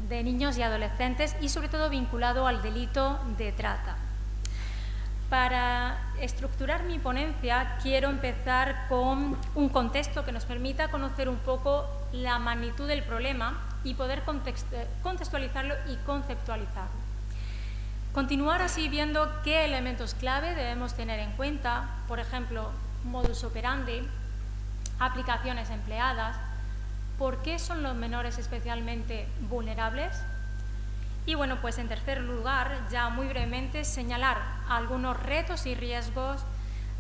de niños y adolescentes y sobre todo vinculado al delito de trata. Para estructurar mi ponencia quiero empezar con un contexto que nos permita conocer un poco la magnitud del problema y poder contextualizarlo y conceptualizarlo. Continuar así viendo qué elementos clave debemos tener en cuenta, por ejemplo, modus operandi, aplicaciones empleadas, por qué son los menores especialmente vulnerables. Y bueno, pues en tercer lugar, ya muy brevemente, señalar algunos retos y riesgos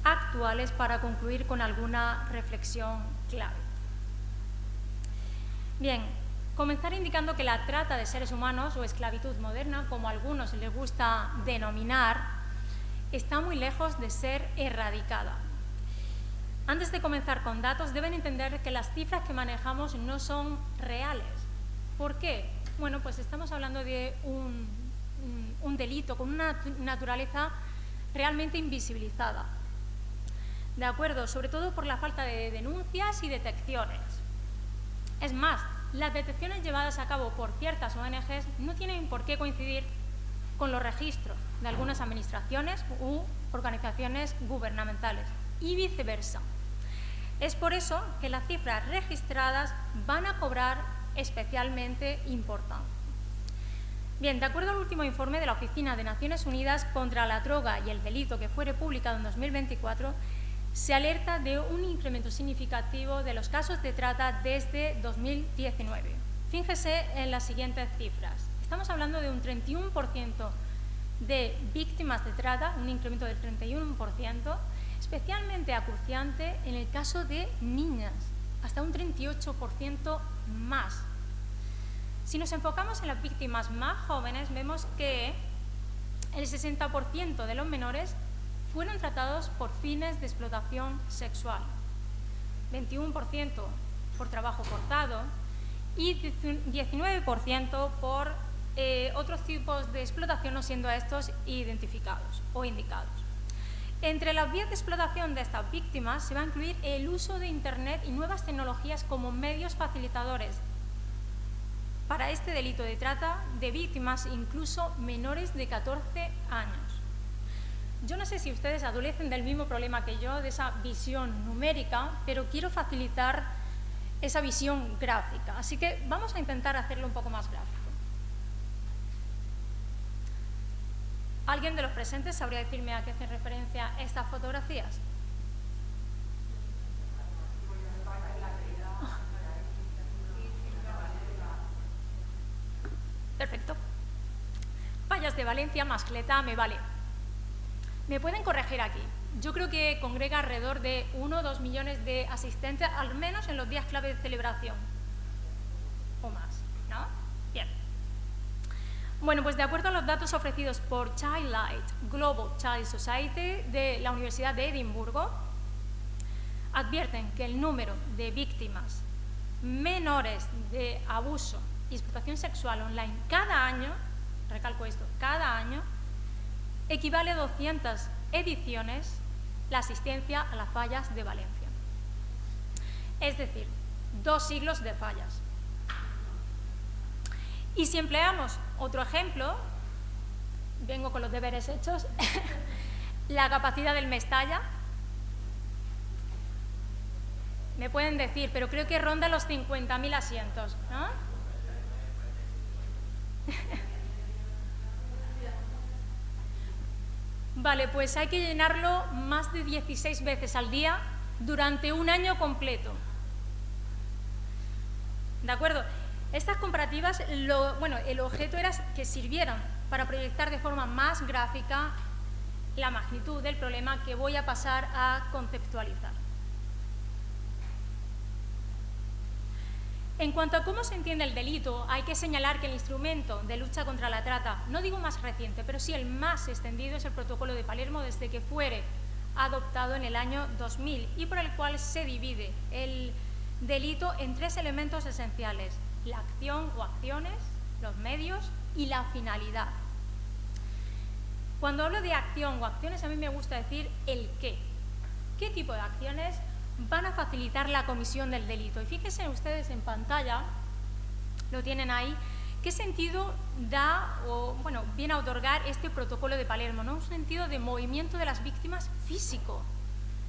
actuales para concluir con alguna reflexión clave. Bien, comenzar indicando que la trata de seres humanos o esclavitud moderna, como a algunos les gusta denominar, está muy lejos de ser erradicada. Antes de comenzar con datos, deben entender que las cifras que manejamos no son reales. ¿Por qué? Bueno, pues estamos hablando de un delito con una naturaleza realmente invisibilizada. ¿De acuerdo? Sobre todo por la falta de denuncias y detecciones. Es más, las detecciones llevadas a cabo por ciertas ONGs no tienen por qué coincidir con los registros de algunas administraciones u organizaciones gubernamentales y viceversa. Es por eso que las cifras registradas van a cobrar especialmente importancia. Bien, de acuerdo al último informe de la Oficina de Naciones Unidas contra la Droga y el Delito que fue publicado en 2024, se alerta de un incremento significativo de los casos de trata desde 2019. Fíjese en las siguientes cifras. Estamos hablando de un 31% de víctimas de trata, un incremento del 31%, especialmente acuciante en el caso de niñas, hasta un 38% más. Si nos enfocamos en las víctimas más jóvenes, vemos que el 60% de los menores fueron tratados por fines de explotación sexual, 21% por trabajo forzado y 19% por otros tipos de explotación, no siendo estos identificados o indicados. Entre las vías de explotación de estas víctimas se va a incluir el uso de Internet y nuevas tecnologías como medios facilitadores para este delito de trata de víctimas, incluso menores de 14 años. Yo no sé si ustedes adolecen del mismo problema que yo, de esa visión numérica, pero quiero facilitar esa visión gráfica. Así que vamos a intentar hacerlo un poco más gráfico. ¿Alguien de los presentes sabría decirme a qué hacen referencia estas fotografías? Perfecto. Fallas de Valencia, Mascleta, me vale. ¿Me pueden corregir aquí? Yo creo que congrega alrededor de 1 o 2 millones de asistentes, al menos en los días clave de celebración. O más, ¿no? Bien. Bueno, pues de acuerdo a los datos ofrecidos por Childlight Global Child Society de la Universidad de Edimburgo, advierten que el número de víctimas menores de abuso y explotación sexual online cada año, recalco esto, cada año, equivale a 200 ediciones la asistencia a las fallas de Valencia. Es decir, 2 siglos de fallas. Y si empleamos otro ejemplo, vengo con los deberes hechos, la capacidad del Mestalla, me pueden decir, pero creo que ronda los 50.000 asientos, ¿no? Vale, pues hay que llenarlo más de 16 veces al día durante un año completo. ¿De acuerdo? Estas comparativas, el objeto era que sirvieran para proyectar de forma más gráfica la magnitud del problema que voy a pasar a conceptualizar. En cuanto a cómo se entiende el delito, hay que señalar que el instrumento de lucha contra la trata, no digo más reciente, pero sí el más extendido, es el Protocolo de Palermo, desde que fuere adoptado en el año 2000 y por el cual se divide el delito en 3 elementos esenciales: la acción o acciones, los medios y la finalidad. Cuando hablo de acción o acciones, a mí me gusta decir el qué. ¿Qué tipo de acciones van a facilitar la comisión del delito? Y fíjense ustedes en pantalla, lo tienen ahí, ¿Qué sentido da o viene a otorgar este protocolo de Palermo? ¿No? Un sentido de movimiento de las víctimas físico,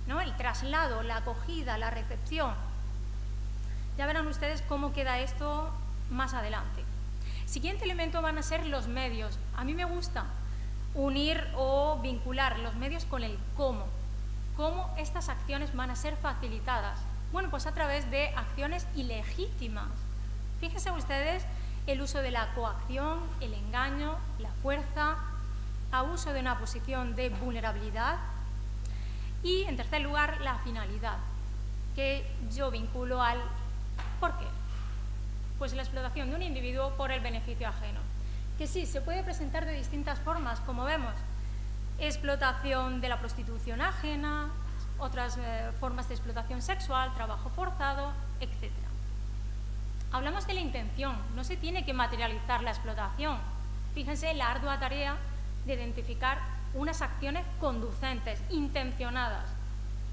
¿no? El traslado, la acogida, la recepción. Ya verán ustedes cómo queda esto más adelante. Siguiente elemento van a ser los medios. A mí me gusta unir o vincular los medios con el cómo. ¿Cómo estas acciones van a ser facilitadas? Bueno, pues a través de acciones ilegítimas. Fíjense ustedes el uso de la coacción, el engaño, la fuerza, abuso de una posición de vulnerabilidad y, en tercer lugar, la finalidad, que yo vinculo al ¿por qué? Pues la explotación de un individuo por el beneficio ajeno, que sí, se puede presentar de distintas formas, como vemos, explotación de la prostitución ajena, otras formas de explotación sexual, trabajo forzado, etc. Hablamos de la intención, no se tiene que materializar la explotación. Fíjense la ardua tarea de identificar unas acciones conducentes, intencionadas,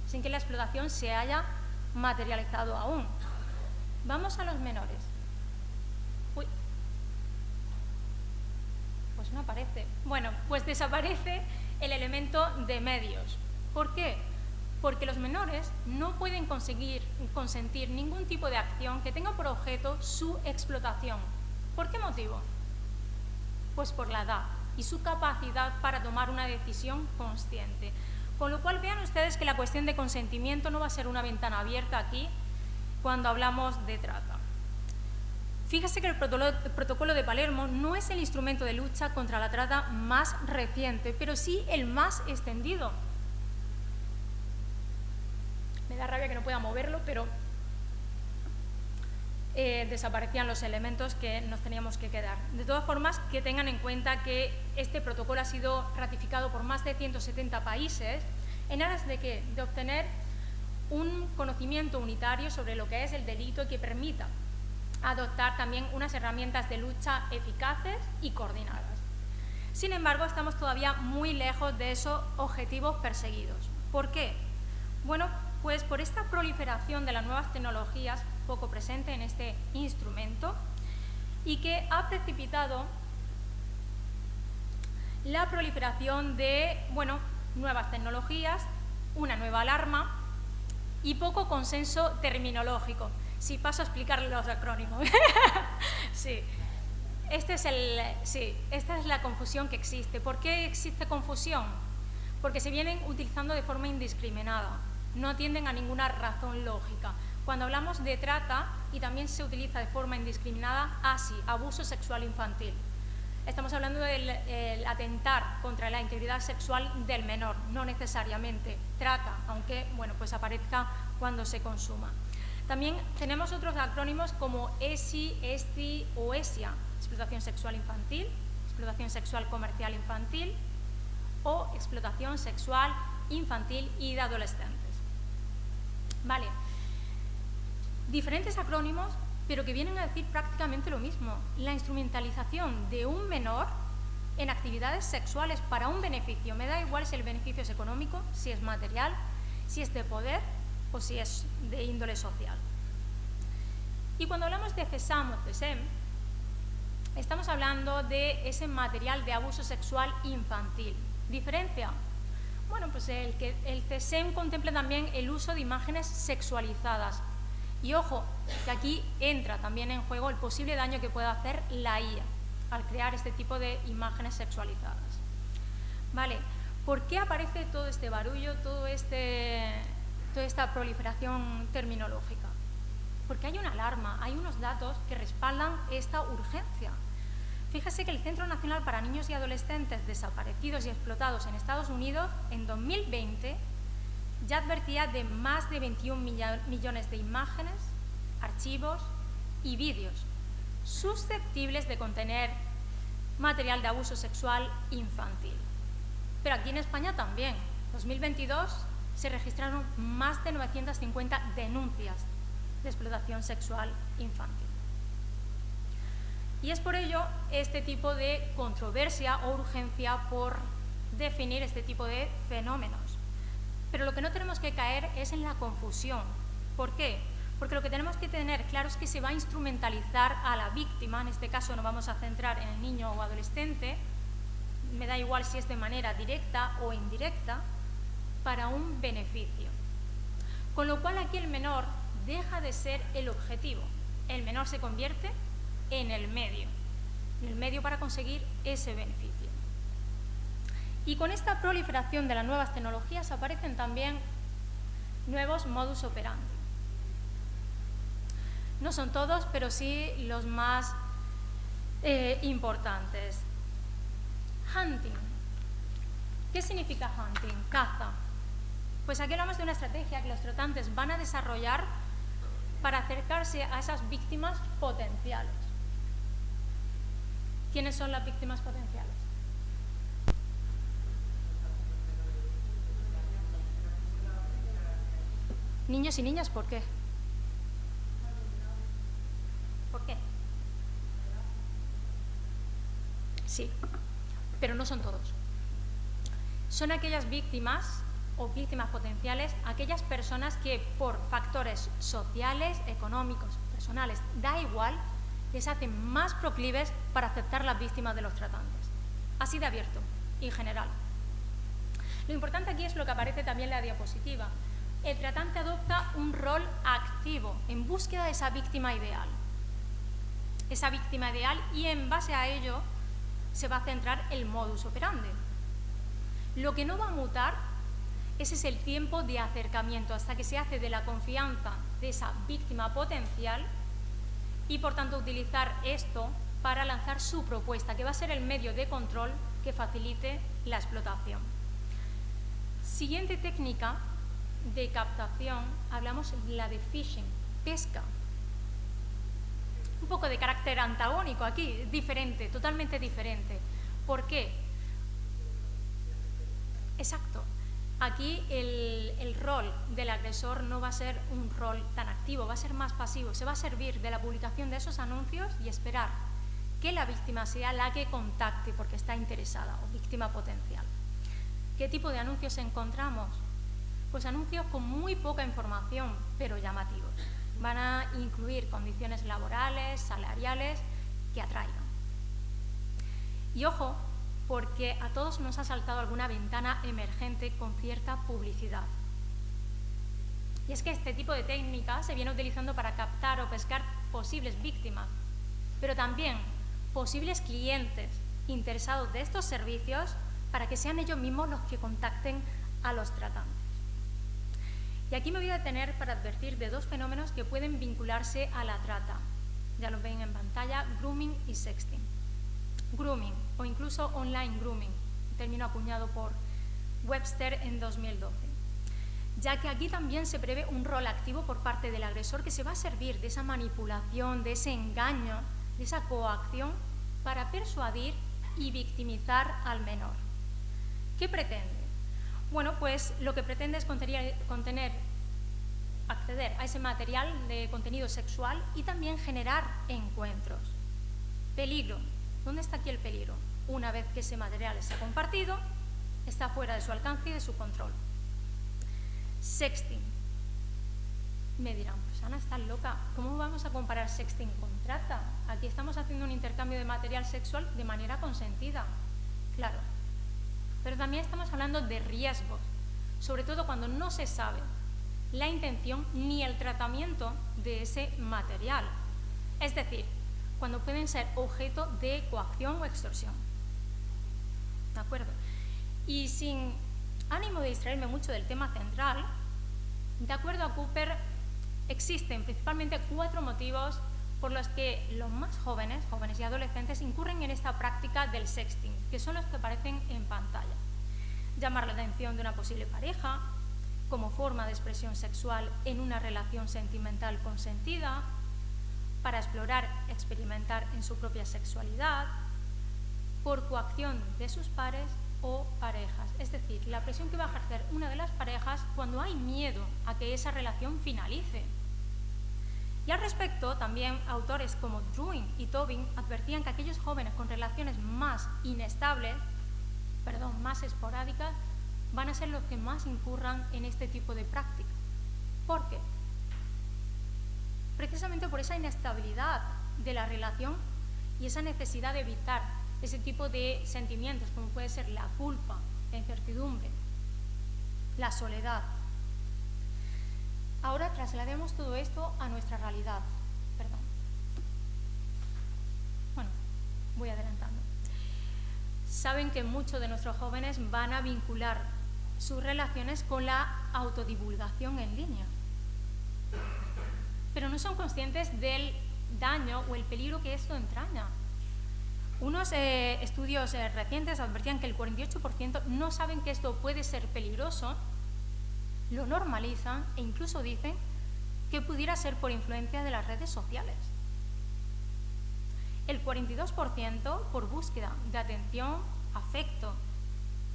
sin que la explotación se haya materializado aún. Vamos a los menores. Uy. Pues no aparece. Bueno, pues desaparece el elemento de medios. ¿Por qué? Porque los menores no pueden consentir ningún tipo de acción que tenga por objeto su explotación. ¿Por qué motivo? Pues por la edad y su capacidad para tomar una decisión consciente. Con lo cual vean ustedes que la cuestión de consentimiento no va a ser una ventana abierta aquí cuando hablamos de trata. Fíjese que el protocolo de Palermo no es el instrumento de lucha contra la trata más reciente, pero sí el más extendido. Me da rabia que no pueda moverlo, pero desaparecían los elementos que nos teníamos que quedar. De todas formas, que tengan en cuenta que este protocolo ha sido ratificado por más de 170 países en aras de ¿qué? De obtener un conocimiento unitario sobre lo que es el delito y que permita adoptar también unas herramientas de lucha eficaces y coordinadas. Sin embargo, estamos todavía muy lejos de esos objetivos perseguidos. ¿Por qué? Bueno, pues por esta proliferación de las nuevas tecnologías, poco presente en este instrumento, y que ha precipitado la proliferación de, nuevas tecnologías, una nueva alarma y poco consenso terminológico. Si paso a explicar los acrónimos. Sí. Esta es la confusión que existe. ¿Por qué existe confusión? Porque se vienen utilizando de forma indiscriminada, no atienden a ninguna razón lógica. Cuando hablamos de trata, y también se utiliza de forma indiscriminada, abuso sexual infantil. Estamos hablando del atentar contra la integridad sexual del menor, no necesariamente trata, aunque pues aparezca cuando se consuma. También tenemos otros acrónimos como ESI, ESTI o ESIA, explotación sexual infantil, explotación sexual comercial infantil o explotación sexual infantil y de adolescentes. Vale, diferentes acrónimos, pero que vienen a decir prácticamente lo mismo, la instrumentalización de un menor en actividades sexuales para un beneficio. Me da igual si el beneficio es económico, si es material, si es de poder o si es de índole social. Y cuando hablamos de CESAM o CESEM, estamos hablando de ese material de abuso sexual infantil. ¿Diferencia? Bueno, pues el CESEM contempla también el uso de imágenes sexualizadas. Y ojo, que aquí entra también en juego el posible daño que puede hacer la IA al crear este tipo de imágenes sexualizadas. Vale, ¿por qué aparece todo este barullo, toda esta proliferación terminológica? Porque hay una alarma, hay unos datos que respaldan esta urgencia. Fíjese que el Centro Nacional para Niños y Adolescentes Desaparecidos y Explotados en Estados Unidos, en 2020, ya advertía de más de 21 millones de imágenes, archivos y vídeos susceptibles de contener material de abuso sexual infantil. Pero aquí en España también. En 2022 se registraron más de 950 denuncias de explotación sexual infantil. Y es por ello este tipo de controversia o urgencia por definir este tipo de fenómenos. Pero lo que no tenemos que caer es en la confusión. ¿Por qué? Porque lo que tenemos que tener claro es que se va a instrumentalizar a la víctima, en este caso nos vamos a centrar en el niño o adolescente, me da igual si es de manera directa o indirecta, para un beneficio. Con lo cual aquí el menor deja de ser el objetivo, el menor se convierte en el medio para conseguir ese beneficio. Y con esta proliferación de las nuevas tecnologías aparecen también nuevos modus operandi. No son todos, pero sí los más importantes. Hunting. ¿Qué significa hunting? Caza. Pues aquí hablamos de una estrategia que los tratantes van a desarrollar para acercarse a esas víctimas potenciales. ¿Quiénes son las víctimas potenciales? Niños y niñas, ¿por qué? ¿Por qué? Sí, pero no son todos. Son aquellas víctimas o víctimas potenciales, aquellas personas que por factores sociales, económicos, personales, da igual, les hacen más proclives para aceptar las víctimas de los tratantes. Así de abierto y general. Lo importante aquí es lo que aparece también en la diapositiva. El tratante adopta un rol activo en búsqueda de esa víctima ideal. Esa víctima ideal, y en base a ello se va a centrar el modus operandi. Lo que no va a mutar, ese es el tiempo de acercamiento hasta que se hace de la confianza de esa víctima potencial y por tanto utilizar esto para lanzar su propuesta, que va a ser el medio de control que facilite la explotación. Siguiente técnica de captación, hablamos de la de phishing, pesca. Un poco de carácter antagónico aquí, diferente, totalmente diferente. ¿Por qué? Exacto. Aquí el rol del agresor no va a ser un rol tan activo, va a ser más pasivo. Se va a servir de la publicación de esos anuncios y esperar que la víctima sea la que contacte porque está interesada o víctima potencial. ¿Qué tipo de anuncios encontramos? Pues anuncios con muy poca información, pero llamativos. Van a incluir condiciones laborales, salariales, que atraigan. Y ojo, porque a todos nos ha saltado alguna ventana emergente con cierta publicidad. Y es que este tipo de técnica se viene utilizando para captar o pescar posibles víctimas, pero también posibles clientes interesados de estos servicios para que sean ellos mismos los que contacten a los tratantes. Y aquí me voy a detener para advertir de dos fenómenos que pueden vincularse a la trata. Ya lo ven en pantalla, grooming y sexting. Grooming, o incluso online grooming, término acuñado por Webster en 2012. Ya que aquí también se prevé un rol activo por parte del agresor que se va a servir de esa manipulación, de ese engaño, de esa coacción para persuadir y victimizar al menor. ¿Qué pretende? Bueno, pues lo que pretende es acceder a ese material de contenido sexual y también generar encuentros. Peligro. ¿Dónde está aquí el peligro? Una vez que ese material está compartido, está fuera de su alcance y de su control. Sexting. Me dirán, pues Ana, estás loca. ¿Cómo vamos a comparar sexting con trata? Aquí estamos haciendo un intercambio de material sexual de manera consentida. Claro. Pero también estamos hablando de riesgos, sobre todo cuando no se sabe la intención ni el tratamiento de ese material. Es decir, cuando pueden ser objeto de coacción o extorsión. ¿De acuerdo? Y sin ánimo de distraerme mucho del tema central, de acuerdo a Cooper, existen principalmente 4 motivos por los que los más jóvenes y adolescentes, incurren en esta práctica del sexting, que son los que aparecen en pantalla. Llamar la atención de una posible pareja, como forma de expresión sexual en una relación sentimental consentida, para explorar, experimentar en su propia sexualidad, por coacción de sus pares o parejas. Es decir, la presión que va a ejercer una de las parejas cuando hay miedo a que esa relación finalice. Y al respecto, también autores como Druin y Tobin advertían que aquellos jóvenes con relaciones más inestables, más esporádicas, van a ser los que más incurran en este tipo de práctica. ¿Por qué? precisamente por esa inestabilidad de la relación y esa necesidad de evitar ese tipo de sentimientos, como puede ser la culpa, la incertidumbre, la soledad. Ahora traslademos todo esto a nuestra realidad. Perdón. Bueno, voy adelantando. Saben que muchos de nuestros jóvenes van a vincular sus relaciones con la autodivulgación en línea, pero no son conscientes del daño o el peligro que esto entraña. Unos estudios recientes advertían que el 48% no saben que esto puede ser peligroso, lo normalizan e incluso dicen que pudiera ser por influencia de las redes sociales. El 42% por búsqueda de atención, afecto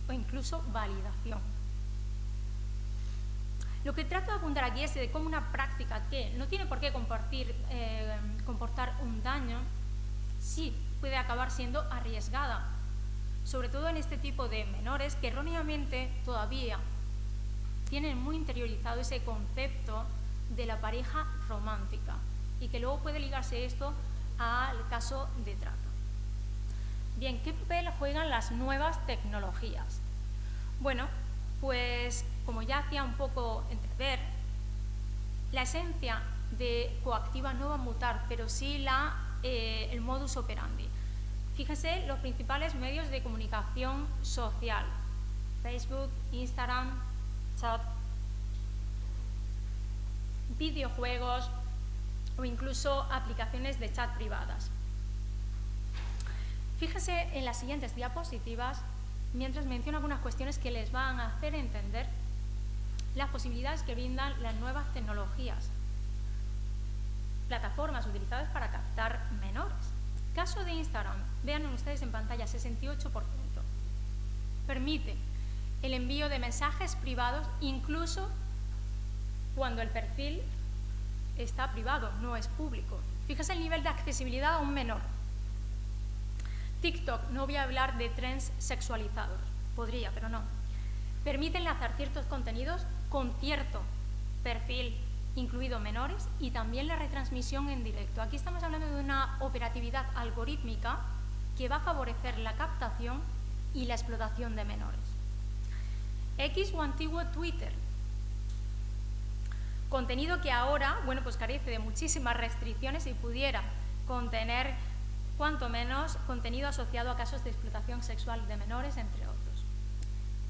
o incluso validación. Lo que trato de apuntar aquí es de cómo una práctica que no tiene por qué comportar un daño, sí puede acabar siendo arriesgada, sobre todo en este tipo de menores que erróneamente todavía tienen muy interiorizado ese concepto de la pareja romántica y que luego puede ligarse esto al caso de trata. Bien, ¿qué papel juegan las nuevas tecnologías? Bueno, pues como ya hacía un poco entrever, la esencia de coactiva no va a mutar, pero sí el modus operandi. Fíjense los principales medios de comunicación social: Facebook, Instagram, chat, videojuegos o incluso aplicaciones de chat privadas. Fíjense en las siguientes diapositivas mientras menciono algunas cuestiones que les van a hacer entender las posibilidades que brindan las nuevas tecnologías, plataformas utilizadas para captar menores. Caso de Instagram, vean ustedes en pantalla, 68%. Permite el envío de mensajes privados incluso cuando el perfil está privado, no es público. Fíjese el nivel de accesibilidad a un menor. TikTok, no voy a hablar de trends sexualizados, podría, pero no. Permite enlazar ciertos contenidos con cierto perfil, incluido menores, y también la retransmisión en directo. Aquí estamos hablando de una operatividad algorítmica que va a favorecer la captación y la explotación de menores. X o antiguo Twitter. Contenido que ahora, bueno, pues carece de muchísimas restricciones y pudiera contener, cuanto menos, contenido asociado a casos de explotación sexual de menores, entre otros.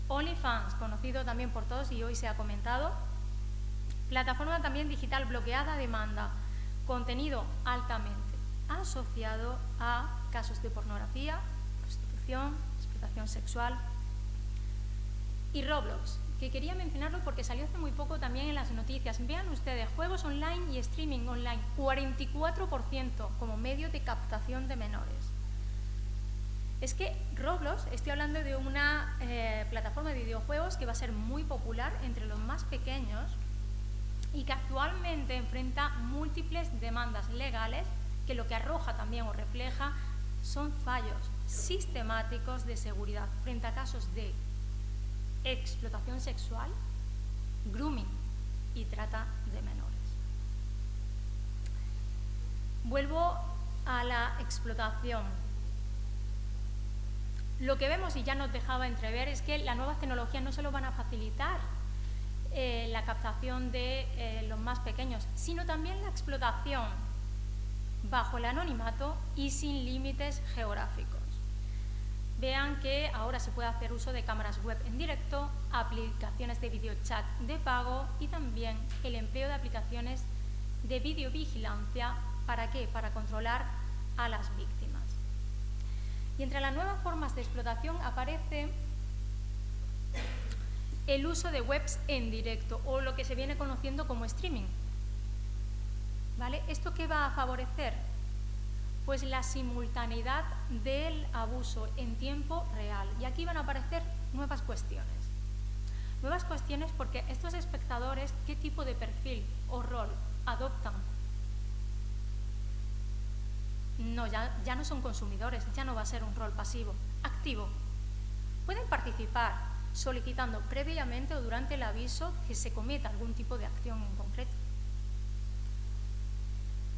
OnlyFans, conocido también por todos y hoy se ha comentado. Plataforma también digital bloqueada a demanda. Contenido altamente asociado a casos de pornografía, prostitución, explotación sexual. Y Roblox, que quería mencionarlo porque salió hace muy poco también en las noticias. Vean ustedes, juegos online y streaming online, 44% como medio de captación de menores. Es que Roblox, estoy hablando de una plataforma de videojuegos que va a ser muy popular entre los más pequeños y que actualmente enfrenta múltiples demandas legales que lo que arroja también o refleja son fallos sistemáticos de seguridad frente a casos de explotación sexual, grooming y trata de menores. Vuelvo a la explotación. Lo que vemos, y ya nos dejaba entrever, es que las nuevas tecnologías no solo van a facilitar la captación de los más pequeños, sino también la explotación bajo el anonimato y sin límites geográficos. Vean que ahora se puede hacer uso de cámaras web en directo, aplicaciones de videochat de pago y también el empleo de aplicaciones de videovigilancia. ¿Para qué? Para controlar a las víctimas. Y entre las nuevas formas de explotación aparece el uso de webs en directo o lo que se viene conociendo como streaming. ¿Vale? ¿Esto qué va a favorecer? Pues la simultaneidad del abuso en tiempo real. Y aquí van a aparecer nuevas cuestiones. Nuevas cuestiones porque estos espectadores, ¿qué tipo de perfil o rol adoptan? No, ya no son consumidores, ya no va a ser un rol pasivo, activo. Pueden participar solicitando previamente o durante el aviso que se cometa algún tipo de acción en concreto.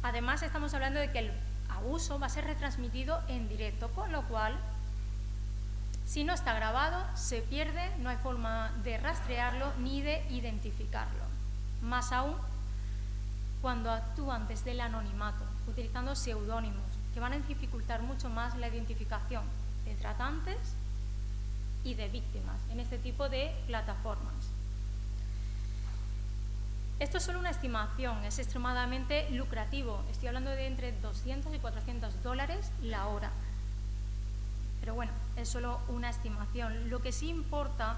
Además, estamos hablando de que el abuso va a ser retransmitido en directo, con lo cual, si no está grabado, se pierde, no hay forma de rastrearlo ni de identificarlo. Más aún, cuando actúan desde el anonimato, utilizando seudónimos, que van a dificultar mucho más la identificación de tratantes y de víctimas en este tipo de plataformas. Esto es solo una estimación, es extremadamente lucrativo. Estoy hablando de entre 200 y 400 dólares la hora. Pero bueno, es solo una estimación. Lo que sí importa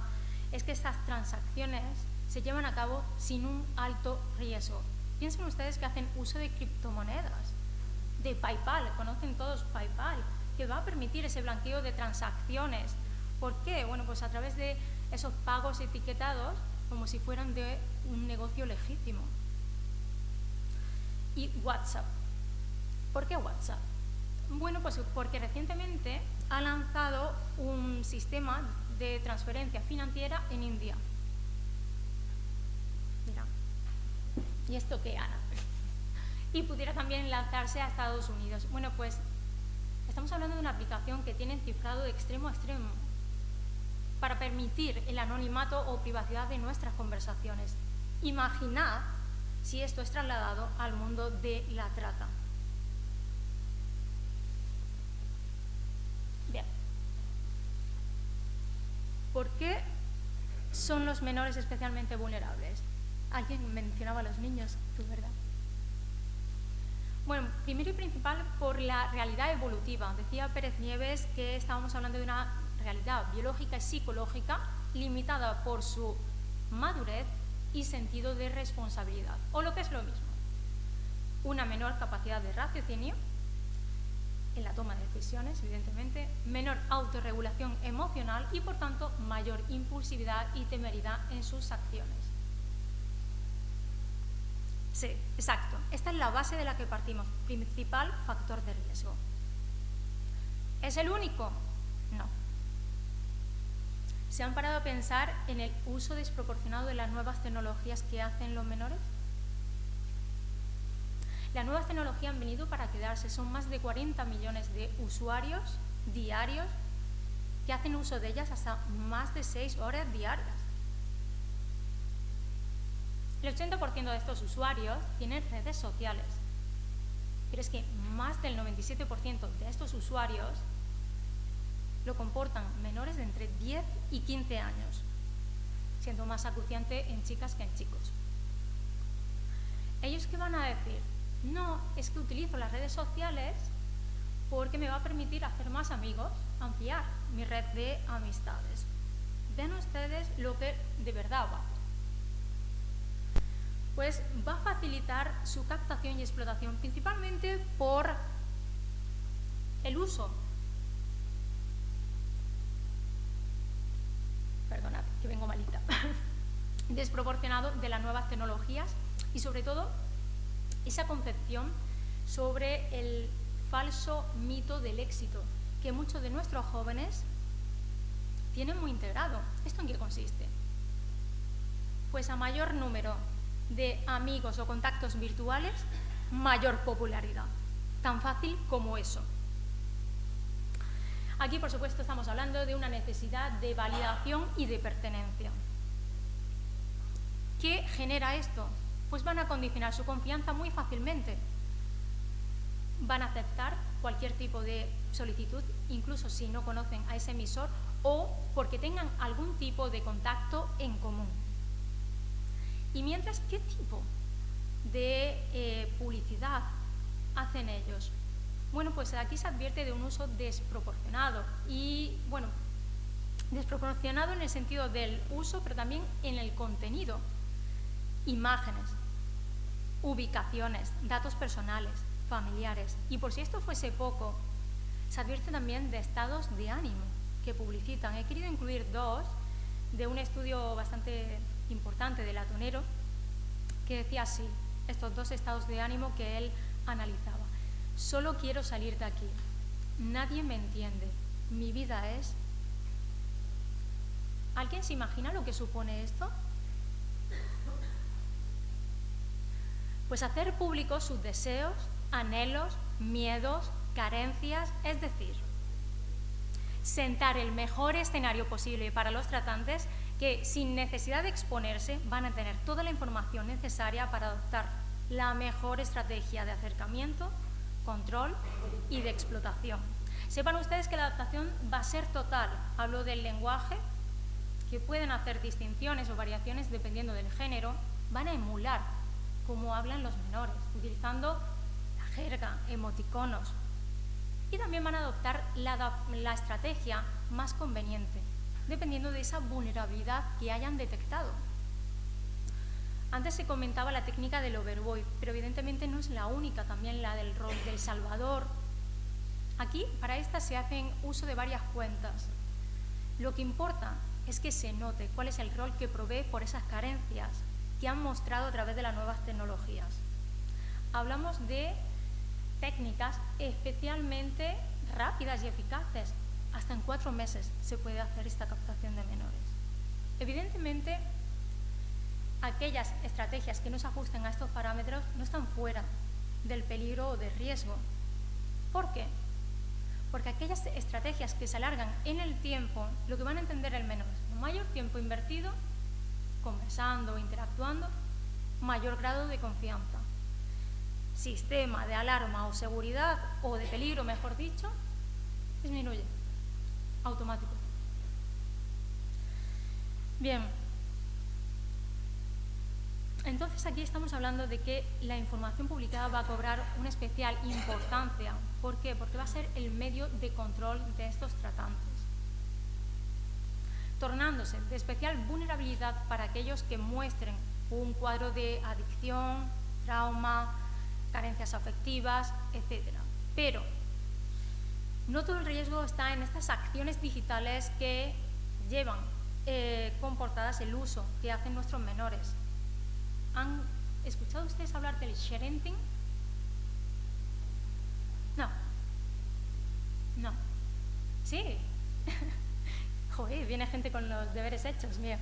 es que estas transacciones se llevan a cabo sin un alto riesgo. Piensen ustedes que hacen uso de criptomonedas, de PayPal, conocen todos PayPal, que va a permitir ese blanqueo de transacciones. ¿Por qué? Bueno, pues a través de esos pagos etiquetados como si fueran de un negocio legítimo. Y WhatsApp. ¿Por qué WhatsApp? Bueno, pues porque recientemente ha lanzado un sistema de transferencia financiera en India. Mira, ¿y esto qué, Ana? Y pudiera también lanzarse a Estados Unidos. Bueno, pues estamos hablando de una aplicación que tiene cifrado de extremo a extremo para permitir el anonimato o privacidad de nuestras conversaciones. Imaginad si esto es trasladado al mundo de la trata. Bien. ¿Por qué son los menores especialmente vulnerables? Alguien mencionaba a los niños, tú, ¿verdad? Bueno, primero y principal por la realidad evolutiva. Decía Pérez Nieves que estábamos hablando de una realidad biológica y psicológica limitada por su madurez y sentido de responsabilidad, o lo que es lo mismo, una menor capacidad de raciocinio en la toma de decisiones, evidentemente, menor autorregulación emocional y, por tanto, mayor impulsividad y temeridad en sus acciones. Sí, exacto. Esta es la base de la que partimos, principal factor de riesgo. ¿Es el único? No. ¿Se han parado a pensar en el uso desproporcionado de las nuevas tecnologías que hacen los menores? Las nuevas tecnologías han venido para quedarse. Son más de 40 millones de usuarios diarios que hacen uso de ellas hasta más de 6 horas diarias. El 80% de estos usuarios tienen redes sociales, pero es que más del 97% de estos usuarios lo comportan menores de entre 10 y 15 años, siendo más acuciante en chicas que en chicos. ¿Ellos qué van a decir? No, es que utilizo las redes sociales porque me va a permitir hacer más amigos, ampliar mi red de amistades. Vean ustedes lo que de verdad va. Pues va a facilitar su captación y explotación, principalmente por el uso. Perdonad, que vengo malita. Desproporcionado de las nuevas tecnologías y, sobre todo, esa concepción sobre el falso mito del éxito que muchos de nuestros jóvenes tienen muy integrado. ¿Esto en qué consiste? Pues a mayor número de amigos o contactos virtuales, mayor popularidad. Tan fácil como eso. Aquí, por supuesto, estamos hablando de una necesidad de validación y de pertenencia. ¿Qué genera esto? Pues van a condicionar su confianza muy fácilmente. Van a aceptar cualquier tipo de solicitud, incluso si no conocen a ese emisor o porque tengan algún tipo de contacto en común. Y mientras, ¿qué tipo de publicidad hacen ellos? Bueno, pues aquí se advierte de un uso desproporcionado y, bueno, desproporcionado en el sentido del uso, pero también en el contenido. Imágenes, ubicaciones, datos personales, familiares. Y por si esto fuese poco, se advierte también de estados de ánimo que publicitan. He querido incluir dos de un estudio bastante importante del Atonero que decía así, estos dos estados de ánimo que él analizaba. Solo quiero salir de aquí. Nadie me entiende. Mi vida es... ¿Alguien se imagina lo que supone esto? Pues hacer públicos sus deseos anhelos, miedos, carencias, es decir, sentar el mejor escenario posible para los tratantes que, sin necesidad de exponerse, van a tener toda la información necesaria para adoptar la mejor estrategia de acercamiento, control y de explotación. Sepan ustedes que la adaptación va a ser total. Hablo del lenguaje, que pueden hacer distinciones o variaciones dependiendo del género, van a emular cómo hablan los menores, utilizando la jerga, emoticonos, y también van a adoptar la estrategia más conveniente, dependiendo de esa vulnerabilidad que hayan detectado. Antes se comentaba la técnica del overboy, pero evidentemente no es la única, también la del rol del salvador. Aquí, para esta, se hacen uso de varias cuentas. Lo que importa es que se note cuál es el rol que provee por esas carencias que han mostrado a través de las nuevas tecnologías. Hablamos de técnicas especialmente rápidas y eficaces. Hasta en 4 meses se puede hacer esta captación de menores. Evidentemente, aquellas estrategias que no se ajusten a estos parámetros no están fuera del peligro o del riesgo. ¿Por qué? Porque aquellas estrategias que se alargan en el tiempo, lo que van a entender el menor es mayor tiempo invertido, conversando, interactuando, mayor grado de confianza. Sistema de alarma o seguridad, o de peligro, mejor dicho, disminuye, automático. Bien, entonces aquí estamos hablando de que la información publicada va a cobrar una especial importancia. ¿Por qué? Porque va a ser el medio de control de estos tratantes, tornándose de especial vulnerabilidad para aquellos que muestren un cuadro de adicción, trauma, carencias afectivas, etc. Pero no todo el riesgo está en estas acciones digitales que llevan comportadas el uso que hacen nuestros menores. ¿Han escuchado ustedes hablar del sharenting? No. No. Sí. Joder, viene gente con los deberes hechos, mira.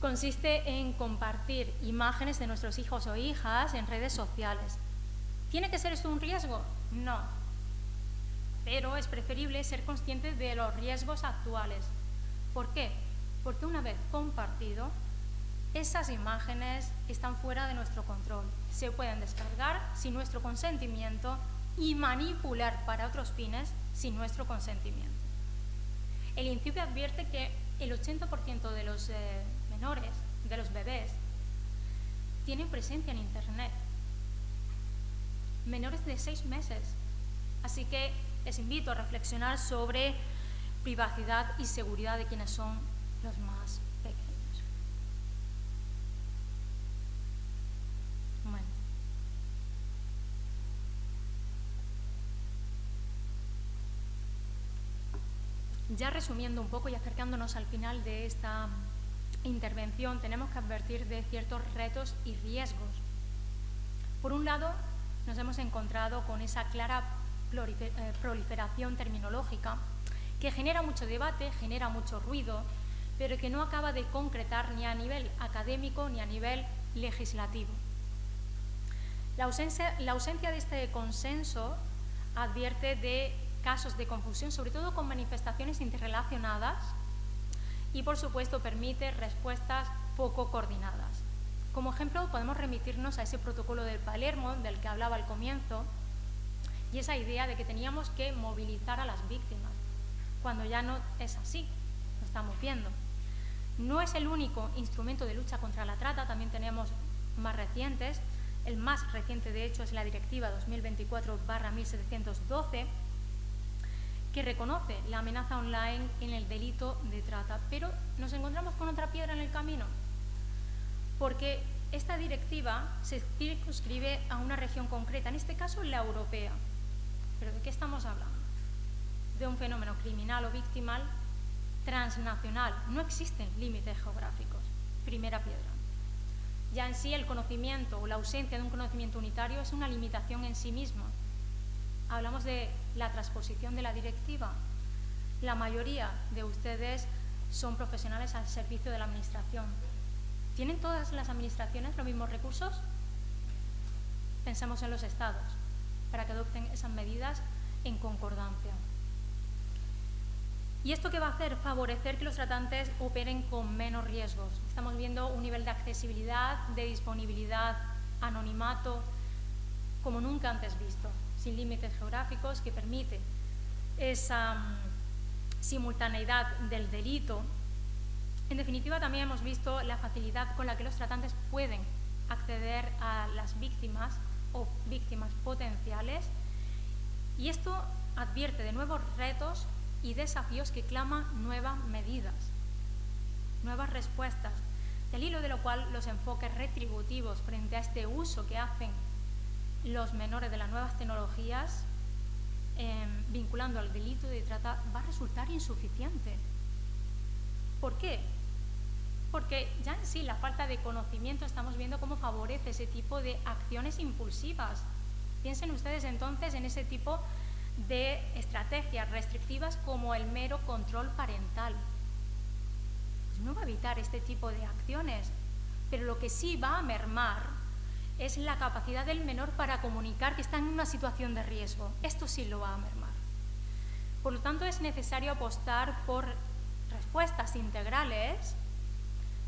Consiste en compartir imágenes de nuestros hijos o hijas en redes sociales. ¿Tiene que ser esto un riesgo? No. Pero es preferible ser consciente de los riesgos actuales. ¿Por qué? Porque una vez compartido, esas imágenes están fuera de nuestro control. Se pueden descargar sin nuestro consentimiento y manipular para otros fines sin nuestro consentimiento. El INCIBE advierte que el 80% de los menores, de los bebés, tienen presencia en Internet. Menores de 6 meses. Así que les invito a reflexionar sobre privacidad y seguridad de quienes son los más pequeños. Bueno. Ya resumiendo un poco y acercándonos al final de esta intervención, tenemos que advertir de ciertos retos y riesgos. Por un lado, nos hemos encontrado con esa clara proliferación terminológica que genera mucho debate, genera mucho ruido, pero que no acaba de concretar ni a nivel académico ni a nivel legislativo. La ausencia de este consenso advierte de casos de confusión, sobre todo con manifestaciones interrelacionadas, y, por supuesto, permite respuestas poco coordinadas. Como ejemplo, podemos remitirnos a ese protocolo de Palermo del que hablaba al comienzo, y esa idea de que teníamos que movilizar a las víctimas, cuando ya no es así, lo estamos viendo. No es el único instrumento de lucha contra la trata, también tenemos más recientes. El más reciente, de hecho, es la Directiva 2024/1712, que reconoce la amenaza online en el delito de trata, pero nos encontramos con otra piedra en el camino, porque esta directiva se circunscribe a una región concreta, en este caso la europea. ¿Pero de qué estamos hablando? De un fenómeno criminal o victimal transnacional. No existen límites geográficos. Primera piedra. Ya en sí el conocimiento o la ausencia de un conocimiento unitario es una limitación en sí misma. Hablamos de la transposición de la directiva. La mayoría de ustedes son profesionales al servicio de la Administración. ¿Tienen todas las administraciones los mismos recursos? pensemos en los estados, para que adopten esas medidas en concordancia. ¿Y esto qué va a hacer? Favorecer que los tratantes operen con menos riesgos. Estamos viendo un nivel de accesibilidad, de disponibilidad, anonimato, como nunca antes visto, sin límites geográficos, que permite esa simultaneidad del delito. En definitiva, también hemos visto la facilidad con la que los tratantes pueden acceder a las víctimas o víctimas potenciales, y esto advierte de nuevos retos y desafíos que claman nuevas medidas, nuevas respuestas, del hilo de lo cual los enfoques retributivos frente a este uso que hacen los menores de las nuevas tecnologías, vinculando al delito de trata, va a resultar insuficiente. ¿Por qué? Porque ya en sí la falta de conocimiento estamos viendo cómo favorece ese tipo de acciones impulsivas. Piensen ustedes entonces en ese tipo de estrategias restrictivas como el mero control parental. Pues no va a evitar este tipo de acciones, pero lo que sí va a mermar es la capacidad del menor para comunicar que está en una situación de riesgo. Esto sí lo va a mermar. Por lo tanto, es necesario apostar por respuestas integrales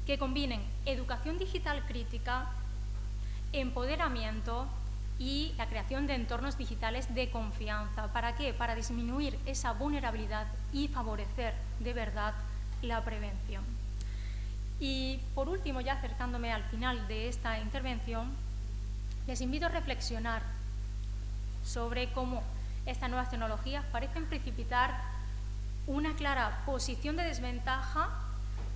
que combinen educación digital crítica, empoderamiento y la creación de entornos digitales de confianza. ¿Para qué? Para disminuir esa vulnerabilidad y favorecer de verdad la prevención. Y por último, ya acercándome al final de esta intervención, les invito a reflexionar sobre cómo estas nuevas tecnologías parecen precipitar una clara posición de desventaja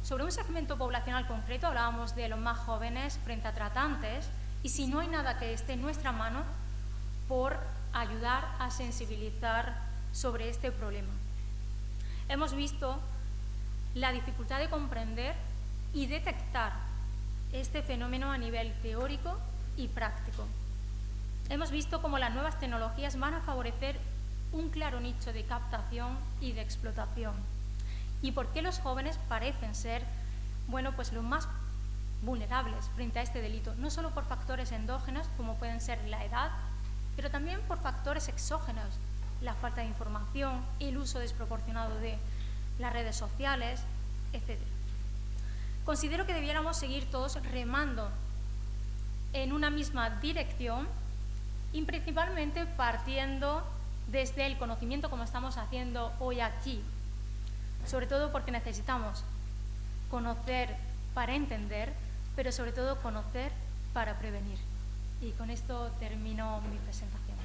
sobre un segmento poblacional concreto. Hablábamos de los más jóvenes frente a tratantes, y si no hay nada que esté en nuestra mano por ayudar a sensibilizar sobre este problema. Hemos visto la dificultad de comprender y detectar este fenómeno a nivel teórico y práctico. Hemos visto cómo las nuevas tecnologías van a favorecer un claro nicho de captación y de explotación. Y por qué los jóvenes parecen ser, pues los más vulnerables frente a este delito, no solo por factores endógenos, como pueden ser la edad, pero también por factores exógenos, la falta de información, el uso desproporcionado de las redes sociales, etc. Considero que debiéramos seguir todos remando en una misma dirección, y principalmente partiendo desde el conocimiento, como estamos haciendo hoy aquí, sobre todo porque necesitamos conocer para entender, pero sobre todo conocer para prevenir. Y con esto termino mi presentación.